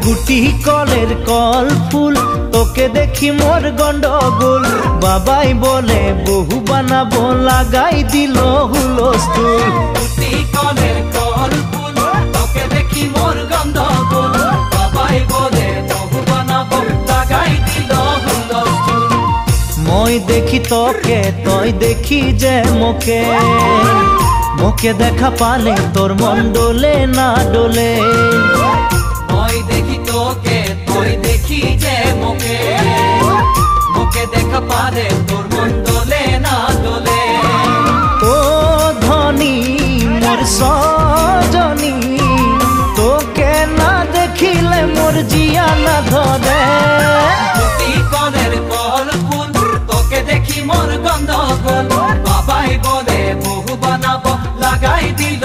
গুটি কলের কল ফুল তোকে দেখি মোর গন্ডগোল বাবাই বলে বহু বানাবো লাগাই দিল হুলস্থুল গুটি কলের কল ফুল তোকে দেখি মোর গন্ডগোল বাবাই বলে বহু বানাবো লাগাই দিল হুলস্থুল মই দেখি তোকে তই দেখি যে মোকে মোকে দেখা পালে তোর মন ডোলে না ডোলে মই দেখি তোকে তুই দেখি যে মোকে মোকে দেখা পারে তোর মন দোলে না দোলে ও ধনী মোর সজনী তোকে না দেখিলে মোর জিয়া না ধরে গুটি কলের কল ফুল তোকে দেখি মোর গন্ডগোল বাবাই বলে বহু বানাবো লাগাই দিল